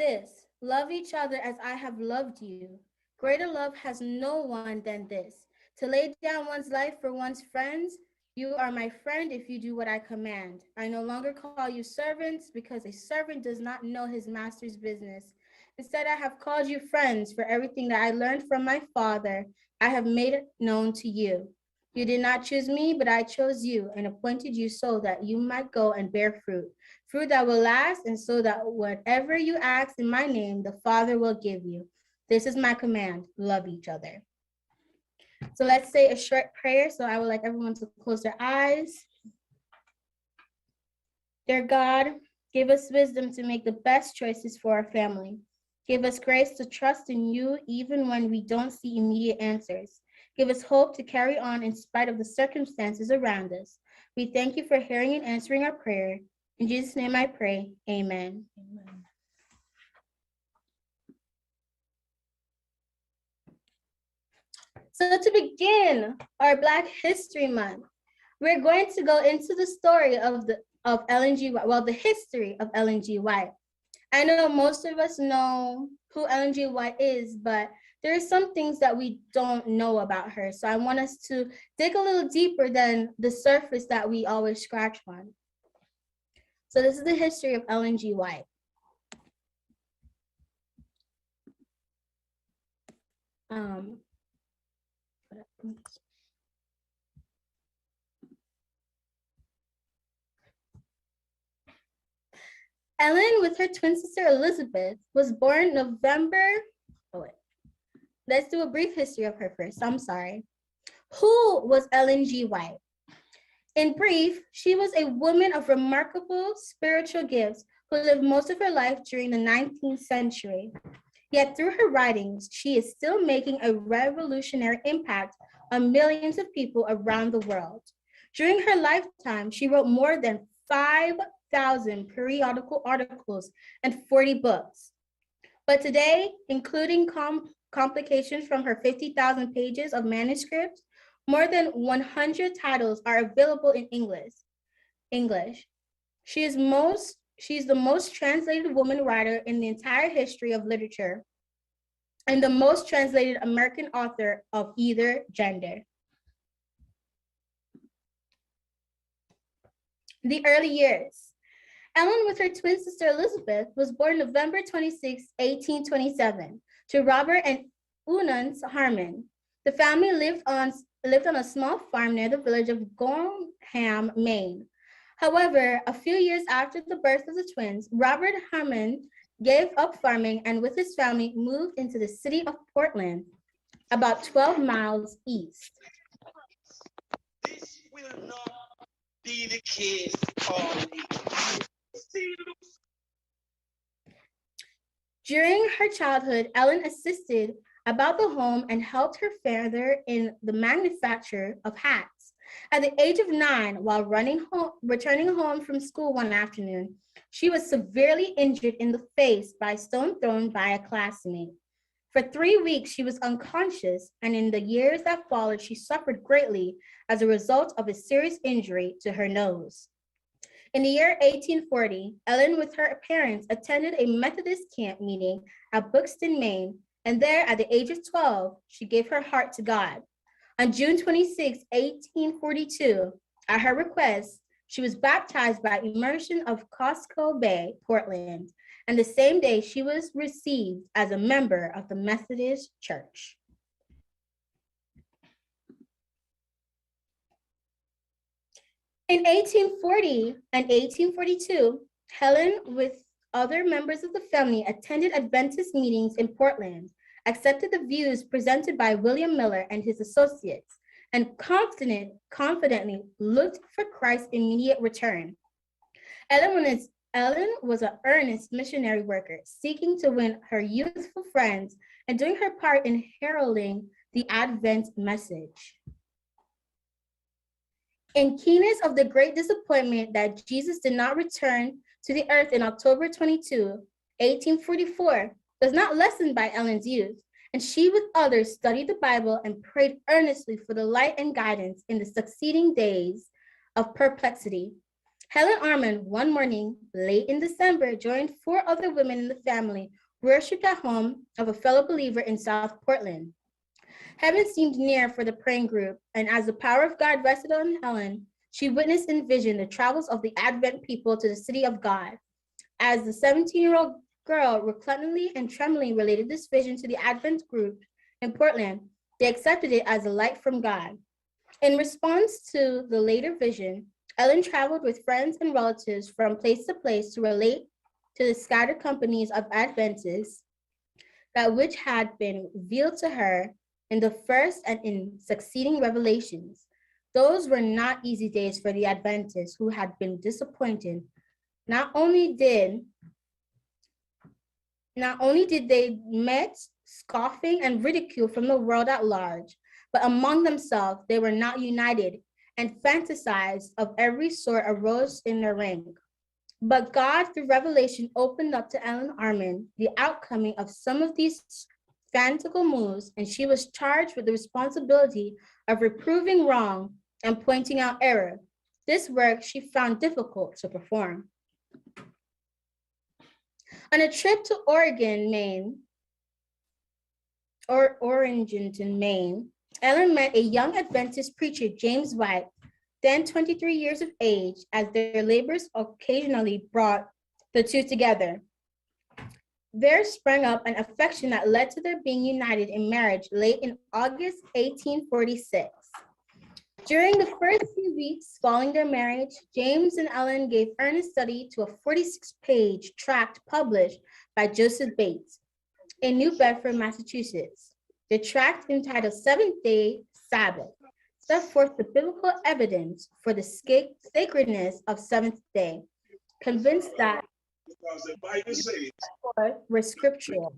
this, love each other as I have loved you. Greater love has no one than this, to lay down one's life for one's friends. You are my friend if you do what I command. I no longer call you servants, because a servant does not know his master's business. Instead, I have called you friends, for everything that I learned from my Father, I have made it known to you. You did not choose me, but I chose you and appointed you so that you might go and bear fruit, fruit that will last, and so that whatever you ask in my name, the Father will give you. This is my command, love each other. So let's say a short prayer. So I would like everyone to close their eyes. Dear God, give us wisdom to make the best choices for our family. Give us grace to trust in you even when we don't see immediate answers. Give us hope to carry on in spite of the circumstances around us. We thank you for hearing and answering our prayer. In Jesus' name I pray, amen. Amen. So to begin our Black History Month, we're going to go into the story of Ellen G. White, well, the history of Ellen G. White. I know most of us know who Ellen G. White is, but there are some things that we don't know about her. So I want us to dig a little deeper than the surface that we always scratch on. So this is the history of Ellen G. White. Ellen, with her twin sister Elizabeth, was born let's do a brief history of her first. I'm sorry. Who was Ellen G. White? In brief, she was a woman of remarkable spiritual gifts who lived most of her life during the 19th century. Yet through her writings, she is still making a revolutionary impact on millions of people around the world. During her lifetime, she wrote more than 5,000 periodical articles and 40 books. But today, including complications from her 50,000 pages of manuscripts, more than 100 titles are available in English. She is the most translated woman writer in the entire history of literature and the most translated American author of either gender. The early years. Ellen, with her twin sister Elizabeth, was born November 26, 1827, to Robert and Eunice Harmon. The family lived on a small farm near the village of Gorham, Maine. However, a few years after the birth of the twins, Robert Harmon gave up farming and with his family moved into the city of Portland, about 12 miles east. This will not be the case always. During her childhood, Ellen assisted about the home and helped her father in the manufacture of hats. At the age of 9, while returning home from school one afternoon, she was severely injured in the face by a stone thrown by a classmate. For 3 weeks, she was unconscious, and in the years that followed, she suffered greatly as a result of a serious injury to her nose. In the year 1840, Ellen, with her parents, attended a Methodist camp meeting at Buxton, Maine, and there, at the age of 12, she gave her heart to God. On June 26, 1842, at her request, she was baptized by immersion of Costco Bay, Portland, and the same day she was received as a member of the Methodist Church. In 1840 and 1842, Helen, with other members of the family, attended Adventist meetings in Portland, accepted the views presented by William Miller and his associates, and confidently looked for Christ's immediate return. Ellen was an earnest missionary worker, seeking to win her youthful friends and doing her part in heralding the Advent message. In keenness of the great disappointment that Jesus did not return to the earth in October 22, 1844, was not lessened by Ellen's youth, and she with others studied the Bible and prayed earnestly for the light and guidance in the succeeding days of perplexity. Helen Armand, one morning, late in December, joined 4 other women in the family, worshipped at home of a fellow believer in South Portland. Heaven seemed near for the praying group, and as the power of God rested on Helen, she witnessed in vision the travels of the Advent people to the city of God. As the 17-year-old girl reluctantly and tremblingly related this vision to the Advent group in Portland, they accepted it as a light from God. In response to the later vision, Ellen traveled with friends and relatives from place to place to relate to the scattered companies of Adventists that which had been revealed to her in the first and in succeeding revelations. Those were not easy days for the Adventists who had been disappointed. Not only did they met scoffing and ridicule from the world at large, but among themselves they were not united, and fantasies of every sort arose in their rank. But God, through revelation, opened up to Ellen Armand the outcoming of some of these fanatical moves, and she was charged with the responsibility of reproving wrong and pointing out error. This work she found difficult to perform. On a trip to Oregonton, Maine, Ellen met a young Adventist preacher, James White, then 23 years of age, as their labors occasionally brought the two together. There sprang up an affection that led to their being united in marriage late in August 1846. During the first few weeks following their marriage, James and Ellen gave earnest study to a 46-page tract published by Joseph Bates in New Bedford, Massachusetts. The tract, entitled Seventh-Day Sabbath, set forth the biblical evidence for the sacredness of seventh day, convinced that were scriptural.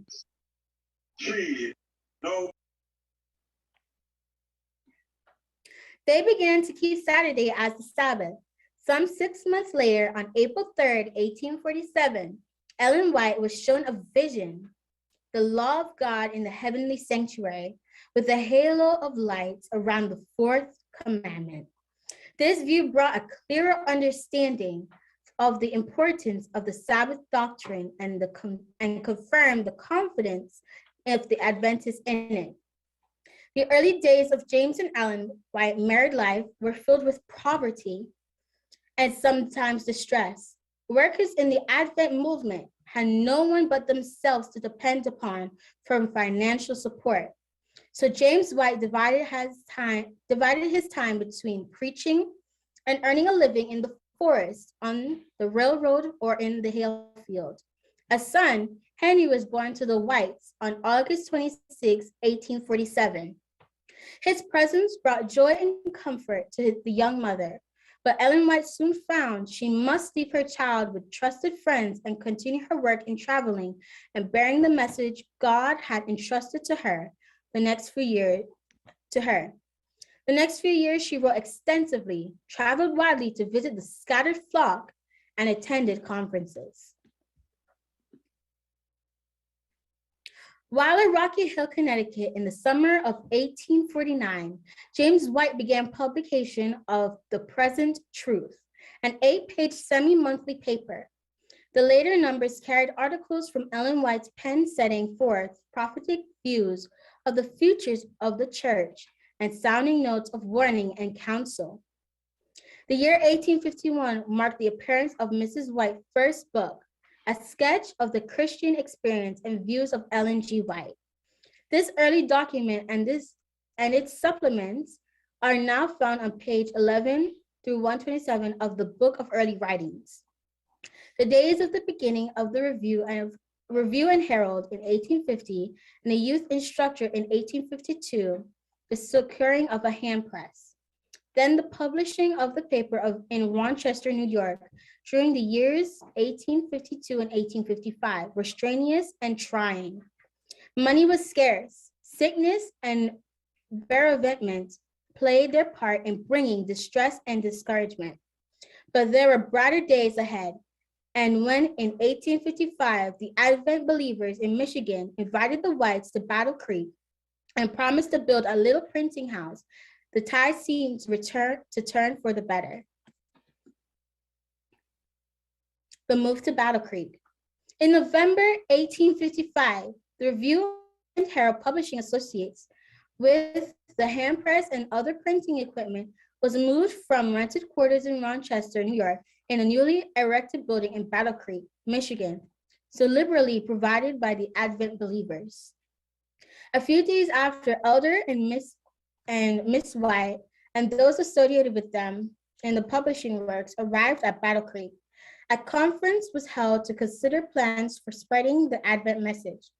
They began to keep Saturday as the Sabbath. Some 6 months later, on April 3rd, 1847, Ellen White was shown a vision, the law of God in the heavenly sanctuary, with a halo of lights around the 4th commandment. This view brought a clearer understanding of the importance of the Sabbath doctrine and confirmed the confidence of the Adventists in it. The early days of James and Ellen White's married life were filled with poverty and sometimes distress. Workers in the Advent movement had no one but themselves to depend upon for financial support. So James White divided his time between preaching and earning a living in the forest, on the railroad, or in the hay field. A son, Henry, was born to the Whites on August 26, 1847. His presence brought joy and comfort to the young mother, but Ellen White soon found she must leave her child with trusted friends and continue her work in traveling and bearing the message God had entrusted to her. The next few years, she wrote extensively, traveled widely to visit the scattered flock, and attended conferences. While at Rocky Hill, Connecticut, in the summer of 1849, James White began publication of The Present Truth, an 8-page semi-monthly paper. The later numbers carried articles from Ellen White's pen setting forth prophetic views of the futures of the church and sounding notes of warning and counsel. The year 1851 marked the appearance of Mrs. White's first book, a sketch of the Christian experience and views of Ellen G. White. This early document and its supplements are now found on page 11 through 127 of the Book of Early Writings. The days of the beginning of the Review and Herald in 1850, and the Youth Instructor in 1852, the securing of a hand press. Then the publishing of the paper in Rochester, New York, during the years 1852 and 1855 were strenuous and trying. Money was scarce. Sickness and bereavement played their part in bringing distress and discouragement. But there were brighter days ahead. And when in 1855, the Advent believers in Michigan invited the Whites to Battle Creek and promised to build a little printing house, the tide seemed to turn for the better. the move to Battle Creek. In November 1855, the Review and Herald Publishing Associates, with the hand press and other printing equipment, was moved from rented quarters in Rochester, New York, in a newly erected building in Battle Creek, Michigan, so liberally provided by the Advent believers. A few days after, Elder and Miss White and those associated with them in the publishing works arrived at Battle Creek. A conference was held to consider plans for spreading the Advent message.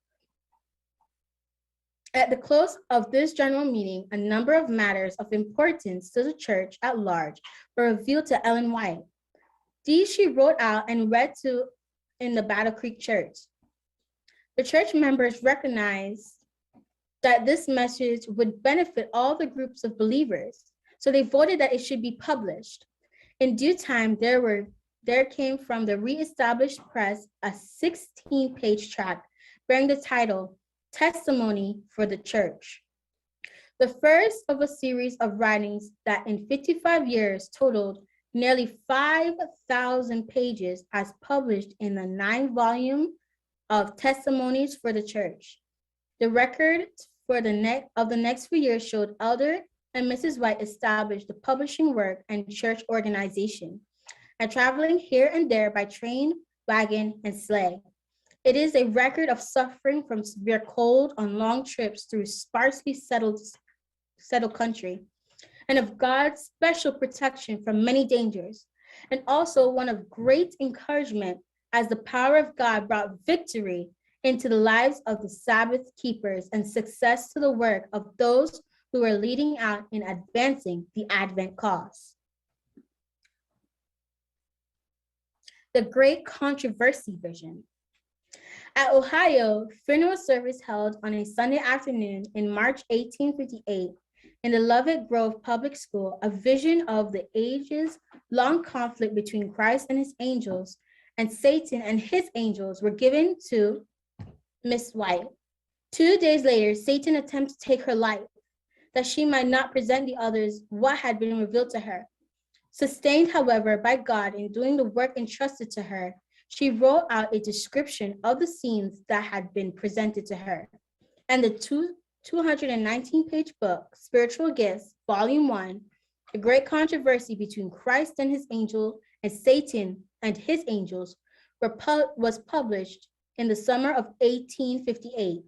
At the close of this general meeting, a number of matters of importance to the church at large were revealed to Ellen White. These she wrote out and read to in the Battle Creek Church. The church members recognized that this message would benefit all the groups of believers, so they voted that it should be published. In due time, there came from the re-established press a 16-page tract bearing the title, Testimony for the Church. The first of a series of writings that in 55 years totaled nearly 5,000 pages as published in the 9-volume of Testimonies for the Church. The record for the next few years showed Elder and Mrs. White established the publishing work and church organization, and traveling here and there by train, wagon, and sleigh. It is a record of suffering from severe cold on long trips through sparsely settled country, and of God's special protection from many dangers, and also one of great encouragement as the power of God brought victory into the lives of the Sabbath keepers and success to the work of those who were leading out in advancing the Advent cause. The Great Controversy Vision. At Ohio, funeral service held on a Sunday afternoon in March 1858 in the Lovett Grove Public School, a vision of the ages-long conflict between Christ and his angels and Satan and his angels were given to Miss White. 2 days later, Satan attempted to take her life, that she might not present the others what had been revealed to her. Sustained, however, by God in doing the work entrusted to her, she wrote out a description of the scenes that had been presented to her. And the 219-page book, Spiritual Gifts, Volume 1, The Great Controversy Between Christ and His Angel and Satan and His Angels, was published in the summer of 1858.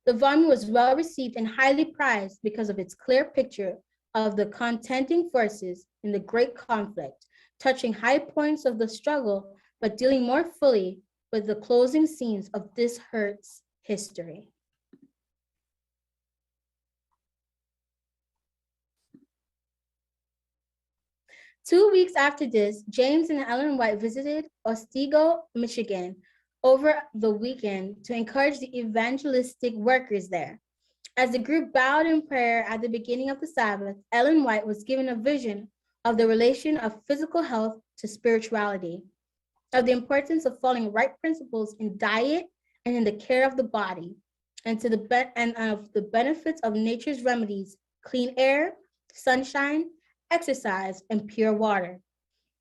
The volume was well received and highly prized because of its clear picture of the contending forces in the great conflict, touching high points of the struggle, but dealing more fully with the closing scenes of this hurt's history. Two weeks after this, James and Ellen White visited Otsego, Michigan, over the weekend to encourage the evangelistic workers there. As the group bowed in prayer at the beginning of the Sabbath, Ellen White was given a vision of the relation of physical health to spirituality, of the importance of following right principles in diet and in the care of the body, and of the benefits of nature's remedies, clean air, sunshine, exercise, and pure water.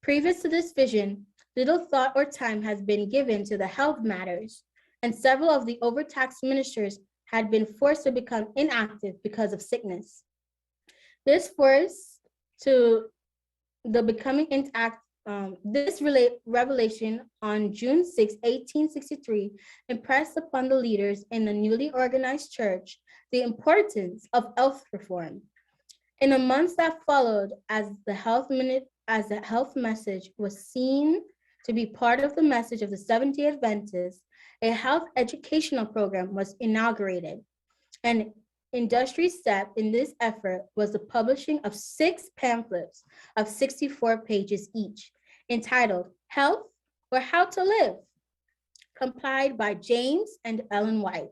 Previous to this vision, little thought or time has been given to the health matters, and several of the overtaxed ministers had been forced to become inactive because of sickness. This force to the becoming inactive, revelation on June 6, 1863, impressed upon the leaders in the newly organized church the importance of health reform. In the months that followed, as the health message was seen to be part of the message of the Seventh-day Adventists, a health educational program was inaugurated. An industry step in this effort was the publishing of 6 pamphlets of 64 pages each, entitled Health or How to Live, compiled by James and Ellen White.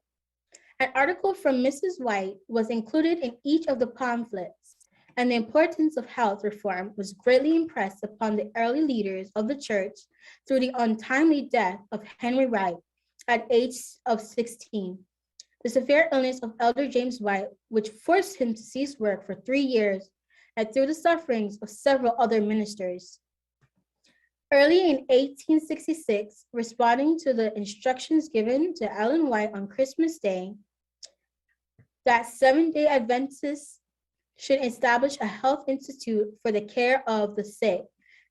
An article from Mrs. White was included in each of the pamphlets, and the importance of health reform was greatly impressed upon the early leaders of the church through the untimely death of Henry White at age of 16. The severe illness of Elder James White, which forced him to cease work for 3 years, and through the sufferings of several other ministers. Early in 1866, responding to the instructions given to Ellen White on Christmas Day that Seventh-day Adventists should establish a health institute for the care of the sick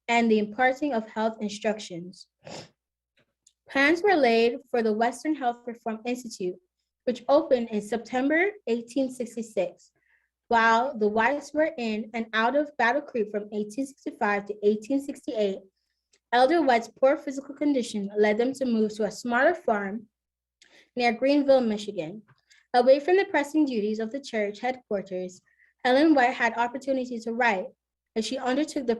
and the imparting of health instructions. Plans were laid for the Western Health Reform Institute, which opened in September 1866, while the Whites were in and out of Battle Creek from 1865 to 1868. Elder White's poor physical condition led them to move to a smaller farm near Greenville, Michigan. Away from the pressing duties of the church headquarters, Ellen White had opportunity to write, and she undertook the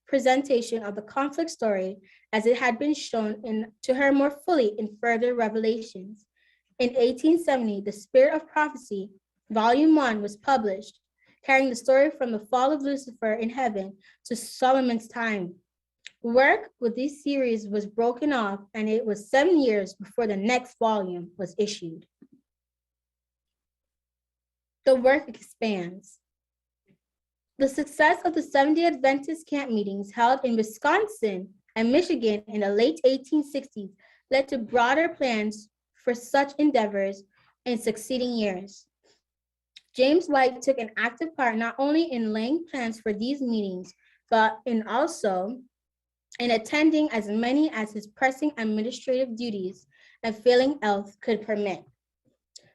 presentation of the conflict story as it had been shown to her more fully in further revelations. In 1870, The Spirit of Prophecy, Volume 1 was published, carrying the story from the fall of Lucifer in heaven to Solomon's time. Work with this series was broken off, and it was 7 years before the next volume was issued. The work expands. The success of the Seventh-day Adventist camp meetings held in Wisconsin and Michigan in the late 1860s led to broader plans for such endeavors in succeeding years. James White took an active part not only in laying plans for these meetings, but also in attending as many as his pressing administrative duties and failing health could permit.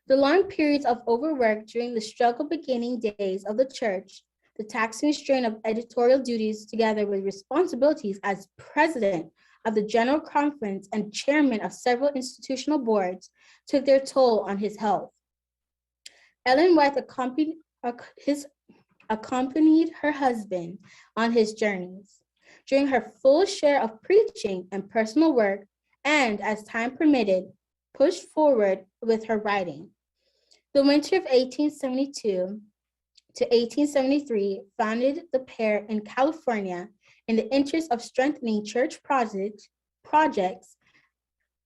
The long periods of overwork during the struggle beginning days of the church, the taxing strain of editorial duties together with responsibilities as president of the General Conference and chairman of several institutional boards took their toll on his health. Ellen White accompanied her husband on his journeys. During her full share of preaching and personal work, and as time permitted, pushed forward with her writing. The winter of 1872 to 1873 founded the pair in California in the interest of strengthening church projects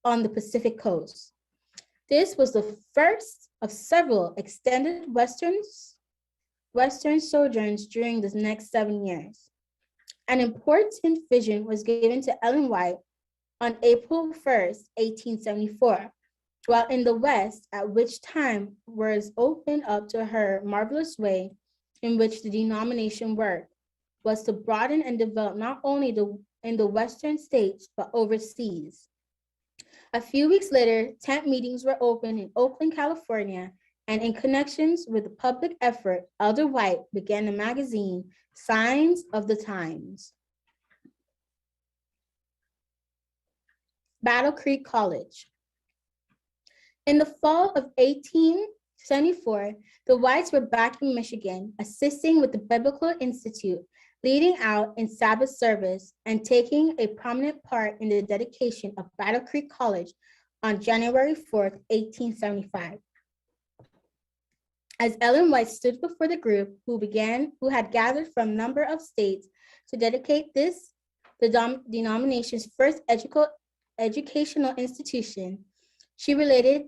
on the Pacific coast. This was the first of several extended Western sojourns during the next 7 years. An important vision was given to Ellen White on April 1st, 1874, while in the West, at which time was opened up to her marvelous way in which the denomination worked, was to broaden and develop not only in the Western states, but overseas. A few weeks later, tent meetings were opened in Oakland, California, and in connections with the public effort, Elder White began the magazine Signs of the Times. Battle Creek College. In the fall of 1874, the Whites were back in Michigan, assisting with the Biblical Institute, leading out in Sabbath service, and taking a prominent part in the dedication of Battle Creek College on January 4th, 1875. As Ellen White stood before the group who had gathered from a number of states to dedicate this, the denomination's first educational institution, she related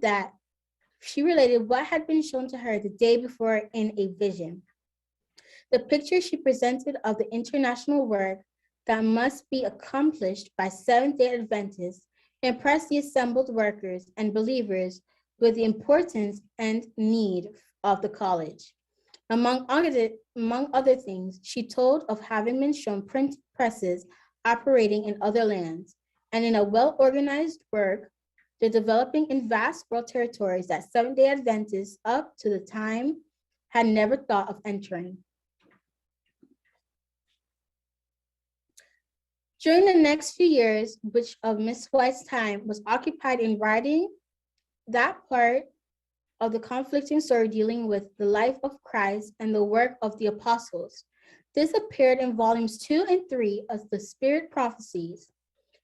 what had been shown to her the day before in a vision. The picture she presented of the international work that must be accomplished by Seventh-day Adventists impressed the assembled workers and believers with the importance and need of the college. Among other things, she told of having been shown print presses operating in other lands, and in a well-organized work, they're developing in vast world territories that Seventh-day Adventists up to the time had never thought of entering. During the next few years, which of Miss White's time was occupied in writing that part of the conflicting story dealing with the life of Christ and the work of the apostles. This appeared in volumes 2 and 3 of the Spirit Prophecies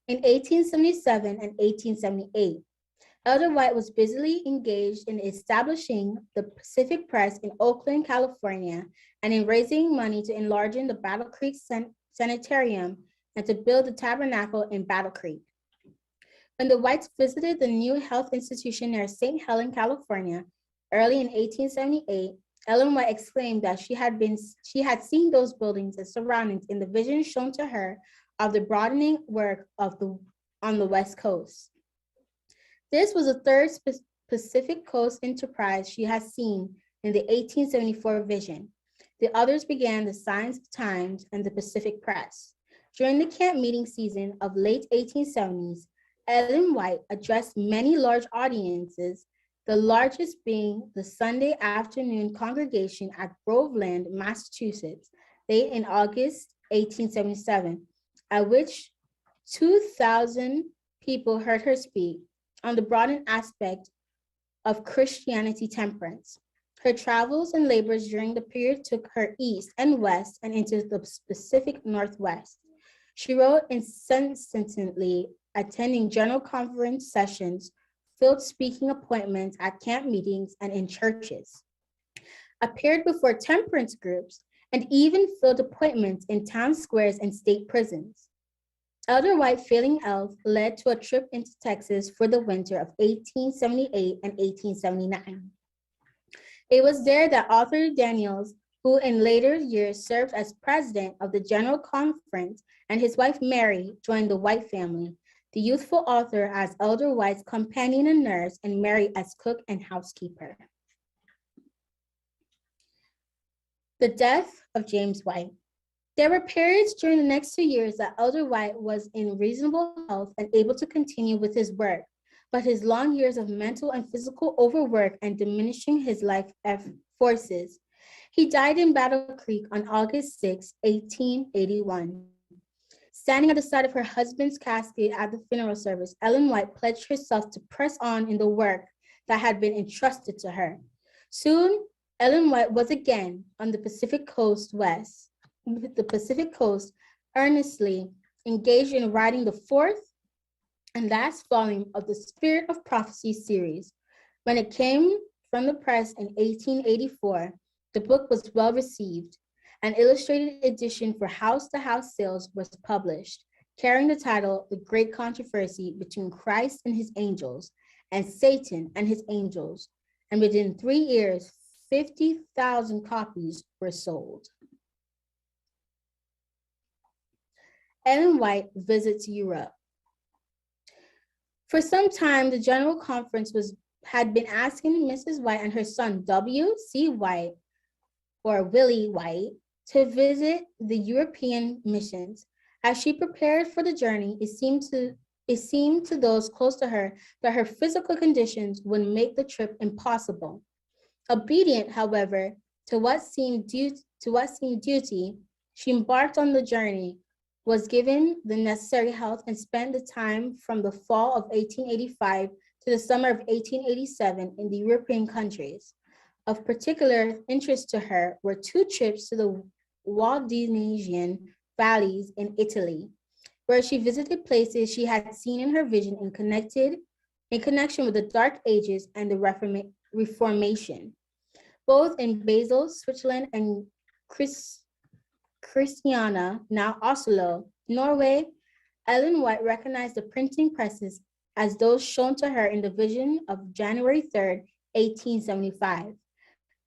in 1877 and 1878. Elder White was busily engaged in establishing the Pacific Press in Oakland, California, and in raising money to enlarge the Battle Creek Sanitarium and to build the tabernacle in Battle Creek. When the Whites visited the new health institution near St. Helens, California, early in 1878, Ellen White exclaimed that she had seen those buildings and surroundings in the vision shown to her of the broadening work on the West Coast. This was the third Pacific Coast enterprise she has seen in the 1874 vision. The others began the Signs of Times and the Pacific Press. During the camp meeting season of late 1870s, Ellen White addressed many large audiences, the largest being the Sunday afternoon congregation at Groveland, Massachusetts, late in August 1877, at which 2,000 people heard her speak on the broadened aspect of Christianity temperance. Her travels and labors during the period took her east and west and into the Pacific Northwest. She wrote incessantly, attending general conference sessions, filled speaking appointments at camp meetings and in churches, appeared before temperance groups, and even filled appointments in town squares and state prisons. Elder White, failing health, led to a trip into Texas for the winter of 1878 and 1879. It was there that Arthur Daniels, who in later years served as president of the General Conference, and his wife Mary joined the White family, the youthful author as Elder White's companion and nurse, and Mary as cook and housekeeper. The death of James White. There were periods during the next 2 years that Elder White was in reasonable health and able to continue with his work, but his long years of mental and physical overwork and diminishing his life forces. He died in Battle Creek on August 6, 1881. Standing at the side of her husband's casket at the funeral service, Ellen White pledged herself to press on in the work that had been entrusted to her. Soon, Ellen White was again on the Pacific Coast earnestly engaged in writing the fourth and last volume of the Spirit of Prophecy series. When it came from the press in 1884, the book was well received. An illustrated edition for house-to-house sales was published, carrying the title, The Great Controversy Between Christ and His Angels, and Satan and His Angels, and within 3 years, 50,000 copies were sold. Ellen White visits Europe. For some time, the General Conference had been asking Mrs. White and her son, W.C. White, or Willie White, to visit the European missions. As she prepared for the journey, it seemed to those close to her that her physical conditions would make the trip impossible. Obedient, however, to what seemed duty, she embarked on the journey, was given the necessary health, and spent the time from the fall of 1885 to the summer of 1887 in the European countries. Of particular interest to her were 2 trips to the Waldenian valleys in Italy, where she visited places she had seen in her vision in connection with the Dark Ages and the Reformation. Both in Basel, Switzerland, and Christiania, now Oslo, Norway, Ellen White recognized the printing presses as those shown to her in the vision of January 3rd, 1875,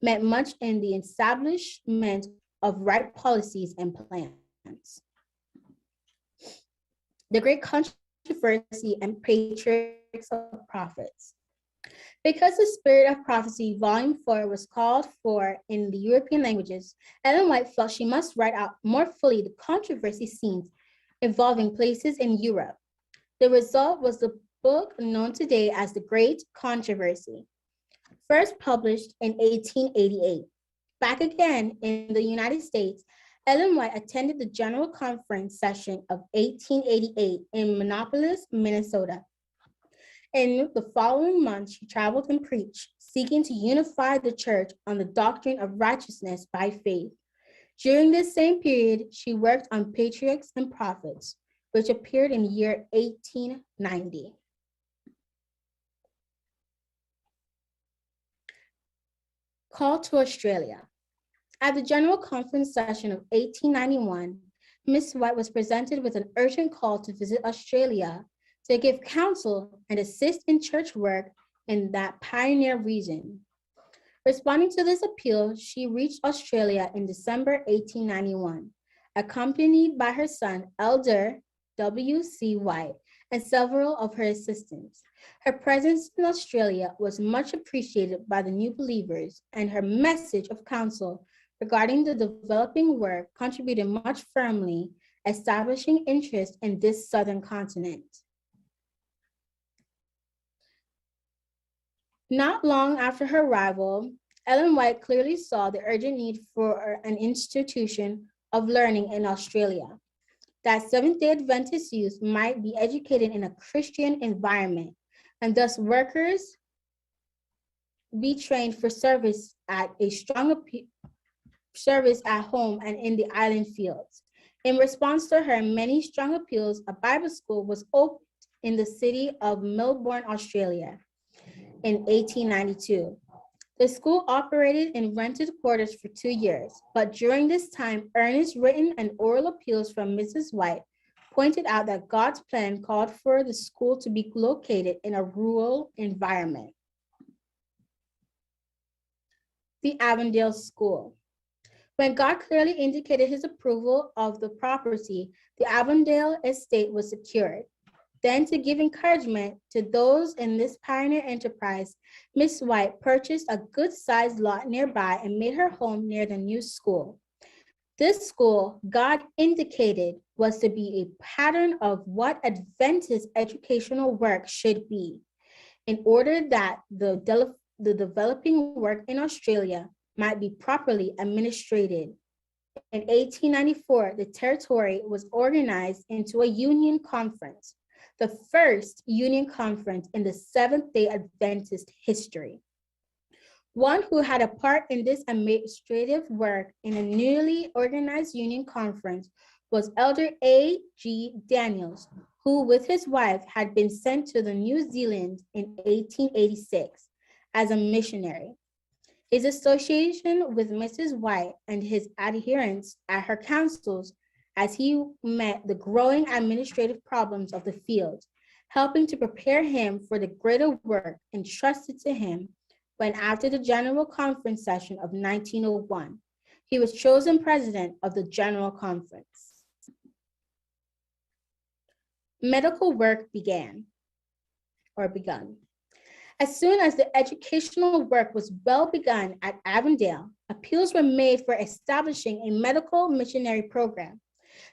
meant much in the establishment of right policies and plans. The Great Controversy and Patriots of Prophets. Because the Spirit of Prophecy, Volume 4, was called for in the European languages, Ellen White felt she must write out more fully the controversy scenes involving places in Europe. The result was the book known today as The Great Controversy, first published in 1888. Back again in the United States, Ellen White attended the General Conference session of 1888 in Minneapolis, Minnesota. In the following months, she traveled and preached, seeking to unify the church on the doctrine of righteousness by faith. During this same period, she worked on Patriots and Prophets, which appeared in the year 1890. Call to Australia. At the General Conference session of 1891, Miss White was presented with an urgent call to visit Australia to give counsel and assist in church work in that pioneer region. Responding to this appeal, she reached Australia in December 1891. accompanied by her son, Elder W.C. White, and several of her assistants. Her presence in Australia was much appreciated by the new believers, and her message of counsel regarding the developing work contributed much firmly establishing interest in this southern continent. Not long after her arrival, Ellen White clearly saw the urgent need for an institution of learning in Australia, that Seventh-day Adventist youth might be educated in a Christian environment, and thus workers be trained for service at a strong service at home and in the island fields. In response to her many strong appeals, a Bible school was opened in the city of Melbourne, Australia in 1892. The school operated in rented quarters for 2 years, but during this time, earnest written and oral appeals from Mrs. White pointed out that God's plan called for the school to be located in a rural environment. The Avondale School. When God clearly indicated his approval of the property, the Avondale estate was secured. Then, to give encouragement to those in this pioneer enterprise, Miss White purchased a good-sized lot nearby and made her home near the new school. This school, God indicated, was to be a pattern of what Adventist educational work should be, in order that the developing work in Australia might be properly administrated. In 1894, the territory was organized into a union conference, the first union conference in the Seventh-day Adventist history. One who had a part in this administrative work in a newly organized union conference was Elder A.G. Daniels, who with his wife had been sent to the New Zealand in 1886 as a missionary. His association with Mrs. White and his adherence at her councils as he met the growing administrative problems of the field, helping to prepare him for the greater work entrusted to him when, after the General Conference session of 1901, he was chosen president of the General Conference. Medical work begun. As soon as the educational work was well begun at Avondale, appeals were made for establishing a medical missionary program.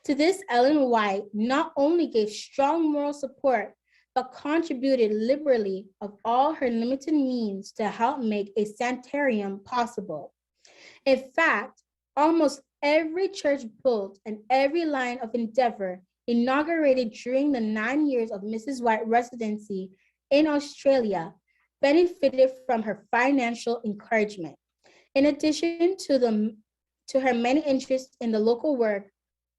To this, Ellen White not only gave strong moral support, but contributed liberally of all her limited means to help make a sanitarium possible. In fact, almost every church built and every line of endeavor inaugurated during the 9 years of Mrs. White's residency in Australia benefited from her financial encouragement. In addition to her many interests in the local work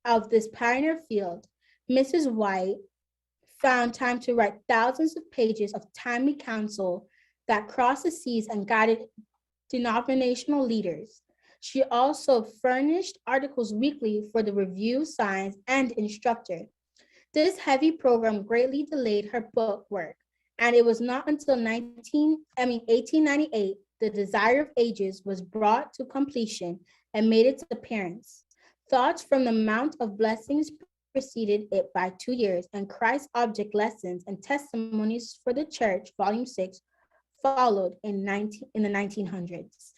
of this pioneer field, Mrs. White found time to write thousands of pages of timely counsel that crossed the seas and guided denominational leaders. She also furnished articles weekly for the Review, Science, and Instructor. This heavy program greatly delayed her book work, and it was not until 1898 The Desire of Ages was brought to completion and made its appearance. Thoughts from the Mount of Blessings preceded it by 2 years, and Christ's Object Lessons and Testimonies for the Church, Volume 6, followed in the 1900s.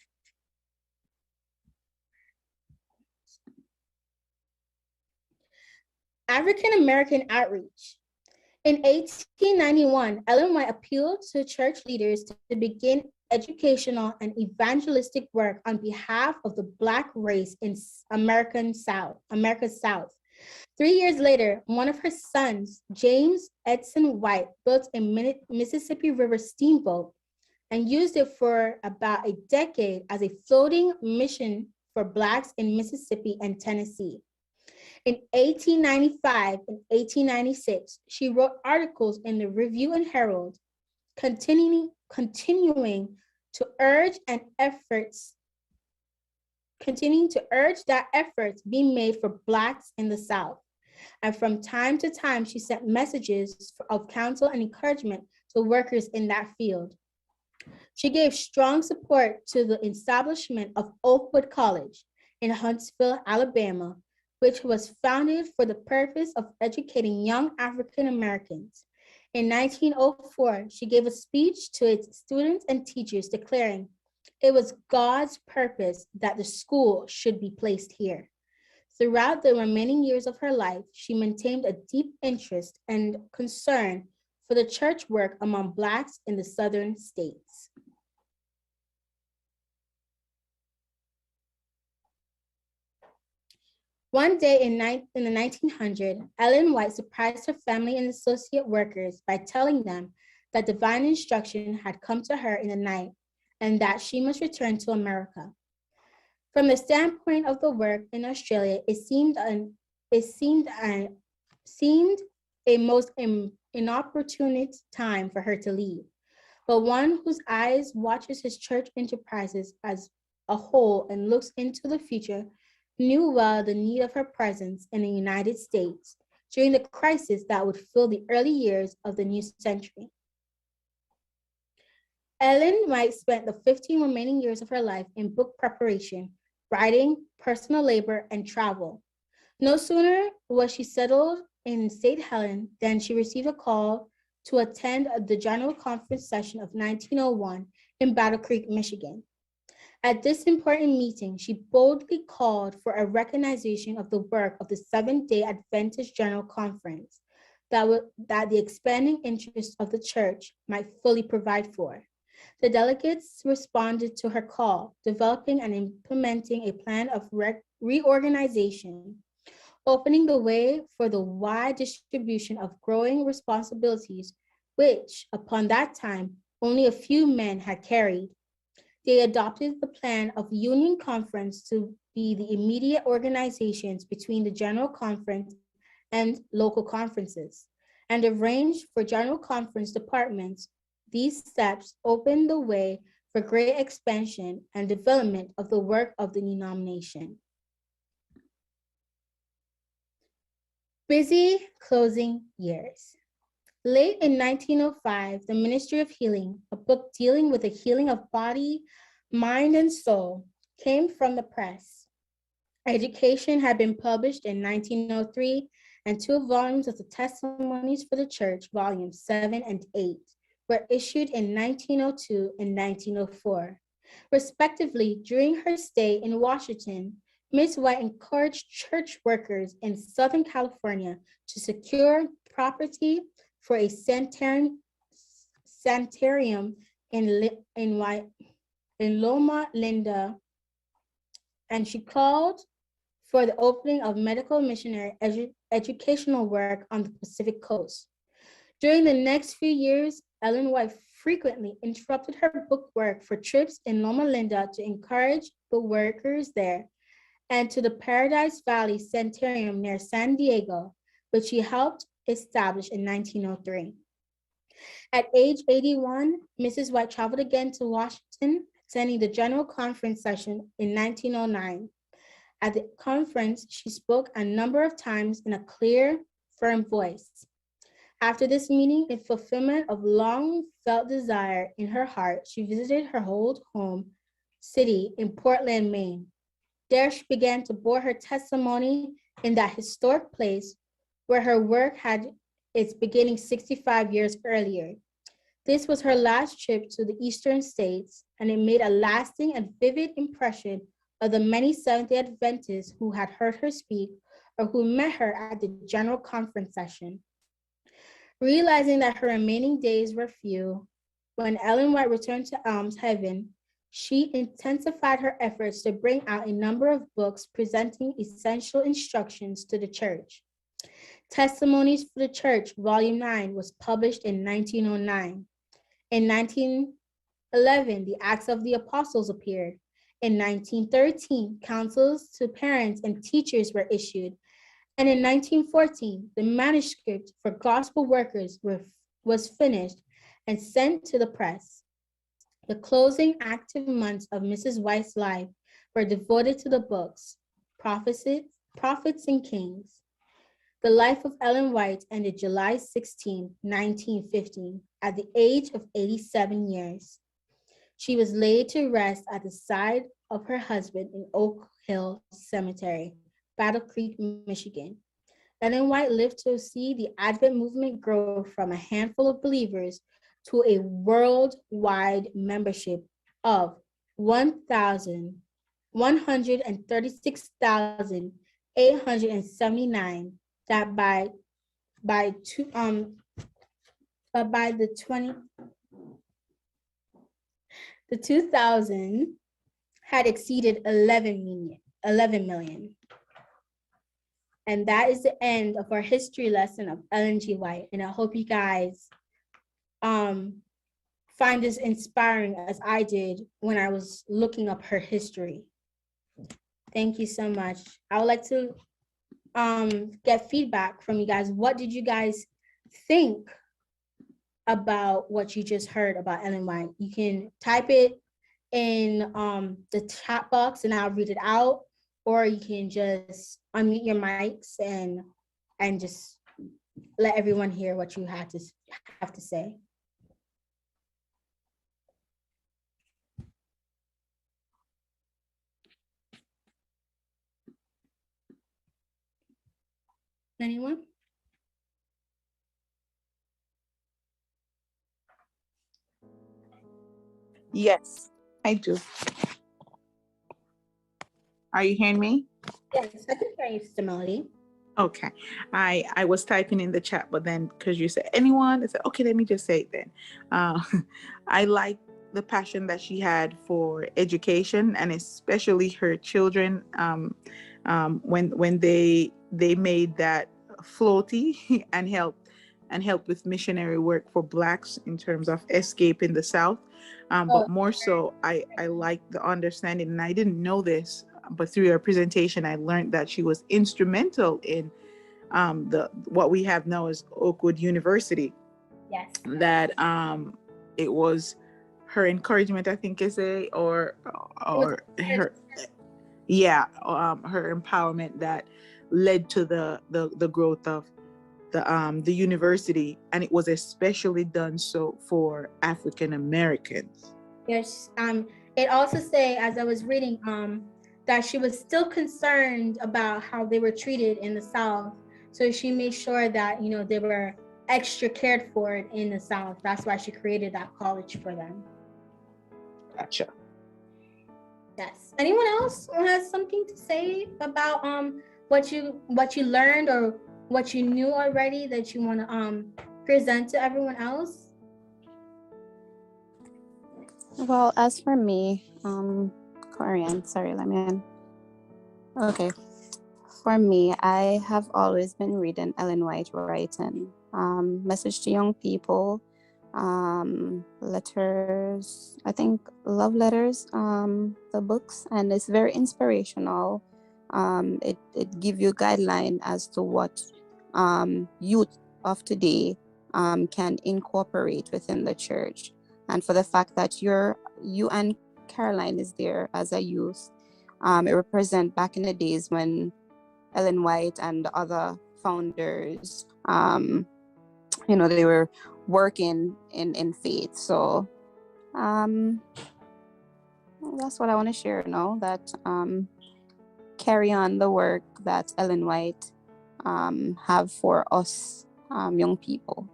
African-American outreach. In 1891, Ellen White appealed to church leaders to begin educational and evangelistic work on behalf of the Black race in America's South. 3 years later, one of her sons, James Edson White, built a Mississippi River steamboat and used it for about a decade as a floating mission for Blacks in Mississippi and Tennessee. In 1895 and 1896, she wrote articles in the Review and Herald, continuing to urge that efforts be made for Blacks in the South. And from time to time, she sent messages of counsel and encouragement to workers in that field. She gave strong support to the establishment of Oakwood College in Huntsville, Alabama, which was founded for the purpose of educating young African Americans. In 1904, she gave a speech to its students and teachers declaring it was God's purpose that the school should be placed here. Throughout the remaining years of her life, she maintained a deep interest and concern for the church work among Blacks in the Southern states. One day in the 1900s, Ellen White surprised her family and associate workers by telling them that divine instruction had come to her in the night and that she must return to America. From the standpoint of the work in Australia, it seemed a most inopportune time for her to leave. But one whose eyes watches his church enterprises as a whole and looks into the future knew well the need of her presence in the United States during the crisis that would fill the early years of the new century. Ellen White spent the 15 remaining years of her life in book preparation, writing, personal labor, and travel. No sooner was she settled in St. Helens than she received a call to attend the General Conference session of 1901 in Battle Creek, Michigan. At this important meeting, she boldly called for a recognition of the work of the Seventh-day Adventist General Conference that the expanding interest of the church might fully provide for. The delegates responded to her call, developing and implementing a plan of reorganization, opening the way for the wide distribution of growing responsibilities, which, upon that time, only a few men had carried. They adopted the plan of Union Conference to be the immediate organizations between the General Conference and local conferences, and arranged for General Conference departments. These steps opened the way for great expansion and development of the work of the denomination. Busy closing years. Late in 1905, the Ministry of Healing, a book dealing with the healing of body, mind, and soul, came from the press. Education had been published in 1903, and 2 volumes of the Testimonies for the Church, volumes 7 and 8, were issued in 1902 and 1904. Respectively, during her stay in Washington, Ms. White encouraged church workers in Southern California to secure property for a sanitarium in Loma Linda, and she called for the opening of medical missionary educational work on the Pacific Coast. During the next few years, Ellen White frequently interrupted her book work for trips in Loma Linda to encourage the workers there, and to the Paradise Valley Sanitarium near San Diego, which she helped establish in 1903. At age 81, Mrs. White traveled again to Washington, attending the General Conference session in 1909. At the conference, she spoke a number of times in a clear, firm voice. After this meeting, in fulfillment of long-felt desire in her heart, she visited her old home city in Portland, Maine. There she began to bore her testimony in that historic place where her work had its beginning 65 years earlier. This was her last trip to the Eastern States, and it made a lasting and vivid impression of the many Seventh-day Adventists who had heard her speak or who met her at the General Conference session. Realizing that her remaining days were few, when Ellen White returned to Alms Heaven, she intensified her efforts to bring out a number of books presenting essential instructions to the church. Testimonies for the Church, Volume 9, was published in 1909. In 1911, the Acts of the Apostles appeared. In 1913, counsels to parents and teachers were issued. And in 1914, the manuscript for gospel workers was finished and sent to the press. The closing active months of Mrs. White's life were devoted to the books, Prophets and Kings. The life of Ellen White ended July 16, 1915, at the age of 87 years. She was laid to rest at the side of her husband in Oak Hill Cemetery, Battle Creek, Michigan. Ellen White lived to see the Advent movement grow from a handful of believers to a worldwide membership of 136,879 that by the 2000 had exceeded 11 million. And that is the end of our history lesson of Ellen G. White. And I hope you guys find this inspiring as I did when I was looking up her history. Thank you so much. I would like to get feedback from you guys. What did you guys think about what you just heard about Ellen White? You can type it in the chat box and I'll read it out, or you can just unmute your mics and just let everyone hear what you have to say. Anyone? Yes, I do. Are you hearing me? Yes, I can hear you, Sister Melody. Okay. I was typing in the chat, but then because you said anyone, I said, okay, let me just say it then. I like the passion that she had for education, and especially her children. When they made that floaty and helped with missionary work for Blacks in terms of escaping the South. But more so, I like the understanding, and I didn't know this, but through her presentation, I learned that she was instrumental in what we have now as Oakwood University. Yes. That it was her encouragement, I think, or her empowerment that led to the growth of the university, and it was especially done so for African Americans. Yes. It also say, as I was reading, that she was still concerned about how they were treated in the South. So she made sure that, they were extra cared for in the South. That's why she created that college for them. Gotcha. Yes. Anyone else who has something to say about what you learned or what you knew already that you want to present to everyone else? Well, as for me, Korean, sorry, let me in. Okay. For me, I have always been reading Ellen White writing, message to young people, letters, I think love letters, the books, and it's very inspirational. It gives you guideline as to what youth of today can incorporate within the church. And for the fact that you and Caroline is there as a youth, it represents back in the days when Ellen White and the other founders, they were working in faith. So that's what I want to share now, that carry on the work that Ellen White have for us young people.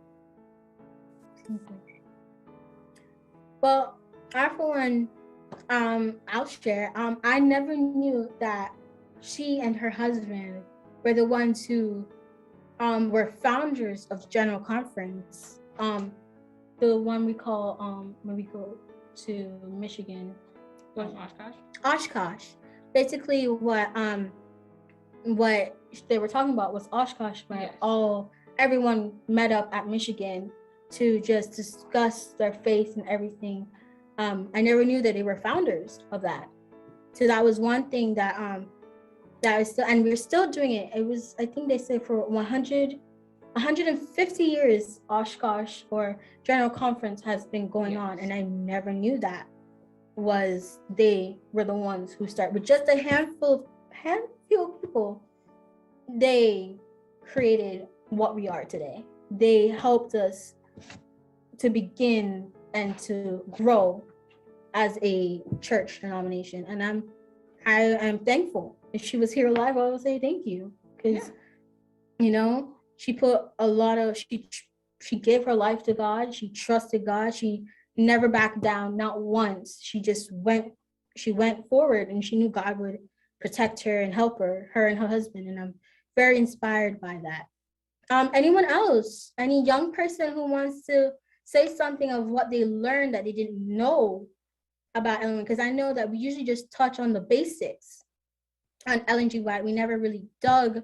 Well, I for one, I'll share. I never knew that she and her husband were the ones who were founders of General Conference. The one we call when we go to Michigan. Oshkosh. Oshkosh. Basically, what they were talking about was Oshkosh, where everyone met up at Michigan to just discuss their faith and everything. I never knew that they were founders of that. So that was one thing that is still, and we're still doing it. It was, I think they say for 150 years, Oshkosh or General Conference has been going on, and I never knew that they were the ones who started with just a handful of people. They created what we are today. They helped us to begin and to grow as a church denomination, and I am thankful if she was here alive, I would say thank you. Because, you know, she put a lot of, she gave her life to God. She trusted God. She never backed down, not once. She went forward, and she knew God would protect her and help her and her husband. And I'm very inspired by that. Anyone else? Any young person who wants to say something of what they learned that they didn't know about Ellen? Because I know that we usually just touch on the basics on Ellen G. White. We never really dug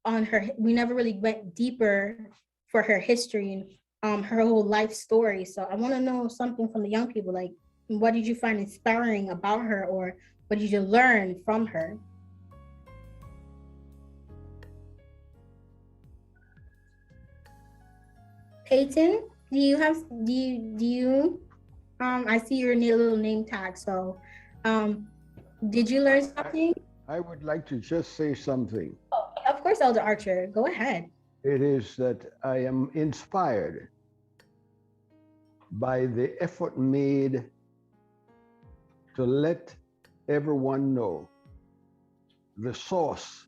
on her. We never really went deeper for her history and her whole life story. So I want to know something from the young people. Like, what did you find inspiring about her, or what did you learn from her? Peyton, do you I see your little name tag. So did you learn something? I would like to just say something. Oh, of course, Elder Archer, go ahead. It is that I am inspired by the effort made to let everyone know the source.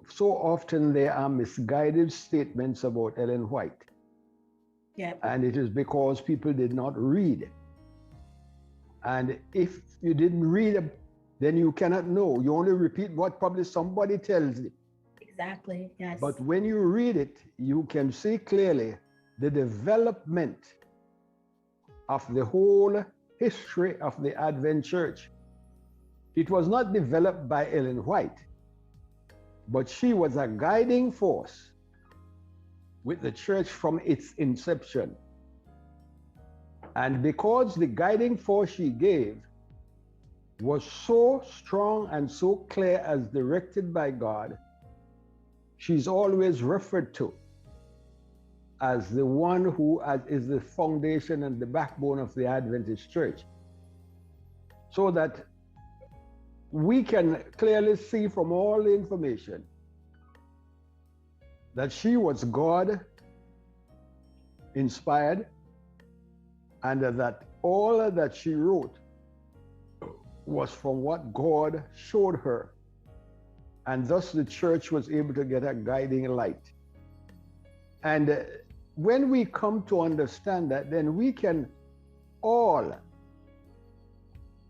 So often there are misguided statements about Ellen White. Yeah. And it is because people did not read. And if you didn't read, then you cannot know. You only repeat what probably somebody tells you. Exactly, yes. But when you read it, you can see clearly the development of the whole history of the Advent Church. It was not developed by Ellen White, but she was a guiding force with the church from its inception. And because the guiding force she gave was so strong and so clear as directed by God, she's always referred to as the one who is the foundation and the backbone of the Adventist church. So that we can clearly see from all the information that she was God inspired, and that all that she wrote was from what God showed her. And thus the church was able to get a guiding light. And when we come to understand that, then we can all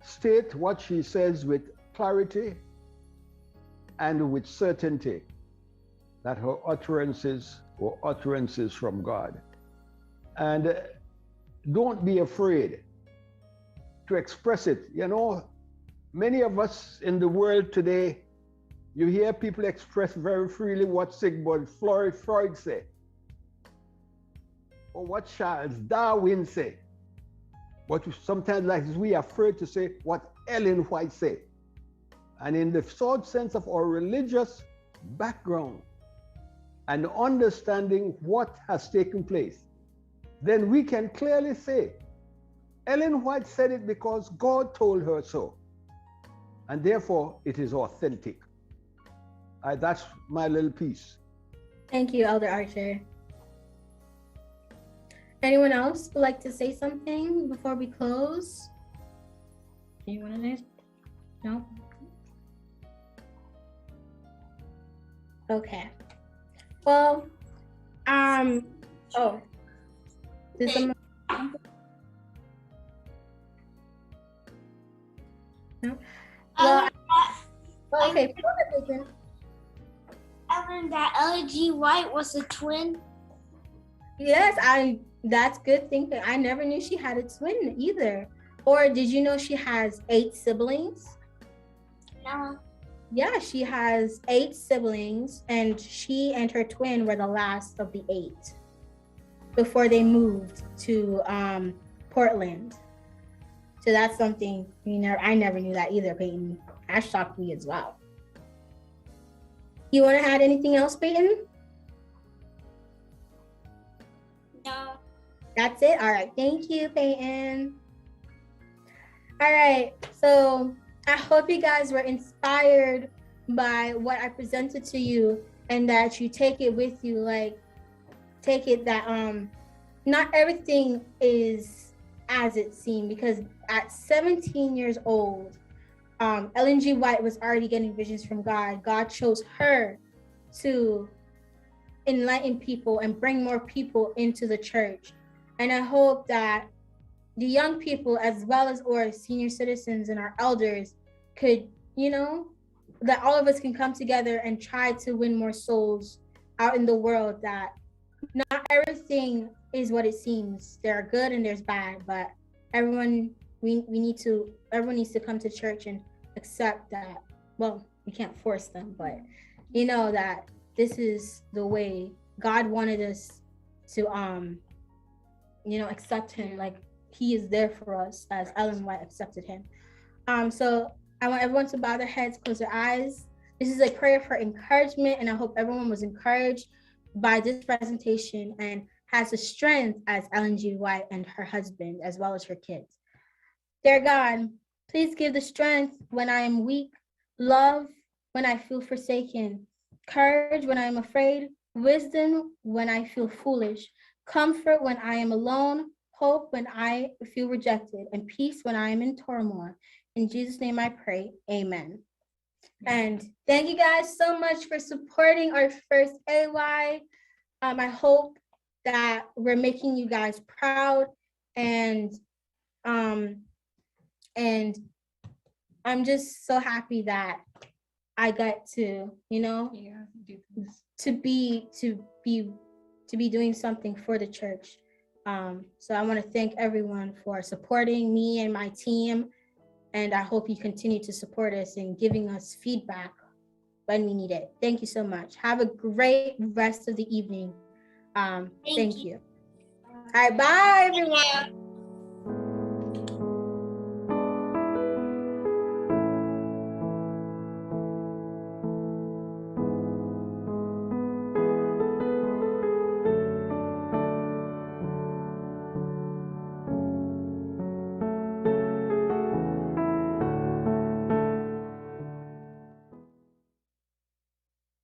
state what she says with clarity and with certainty, that her utterances were utterances from God. And don't be afraid to express it. You know, many of us in the world today, you hear people express very freely what Sigmund Freud said, or what Charles Darwin said. But sometimes, like we are afraid to say what Ellen White said. And in the short sense of our religious background and understanding what has taken place, then we can clearly say, Ellen White said it because God told her so. And therefore, it is authentic. That's my little piece. Thank you, Elder Archer. Anyone else would like to say something before we close? Anyone else? No? Okay. Well, oh. Did someone? No? Well, okay. I learned that Ellen G. White was a twin. Yes, that's good thinking. I never knew she had a twin either. Or did you know she has 8 siblings? No. Yeah, she has 8 siblings, and she and her twin were the last of the 8 before they moved to Portland. So that's something I never knew that either, Peyton. That shocked me as well. You want to add anything else, Peyton? No. That's it? All right. Thank you, Peyton. All right. So I hope you guys were inspired by what I presented to you, and that you take it with you. Like, take it that not everything is as it seemed, because at 17 years old, Ellen G. White was already getting visions from God. God chose her to enlighten people and bring more people into the church. And I hope that the young people, as well as our senior citizens and our elders, could, that all of us can come together and try to win more souls out in the world, that not everything is what it seems. There are good and there's bad, but everyone needs to come to church and accept that, well, we can't force them, but that this is the way God wanted us to accept him, like he is there for us as Ellen White accepted him. So I want everyone to bow their heads, close their eyes. This is a prayer for encouragement, and I hope everyone was encouraged by this presentation and has the strength as Ellen G. White and her husband, as well as her kids. Dear God, please give the strength when I am weak, love when I feel forsaken, courage when I am afraid, wisdom when I feel foolish, comfort when I am alone, hope when I feel rejected, and peace when I am in turmoil. In Jesus' name I pray, amen. And thank you guys so much for supporting our first AY. I hope that we're making you guys proud, and I'm just so happy that I got to, to be doing something for the church. So I want to thank everyone for supporting me and my team, and I hope you continue to support us and giving us feedback when we need it. Thank you so much. Have a great rest of the evening. Thank you. All right, bye everyone.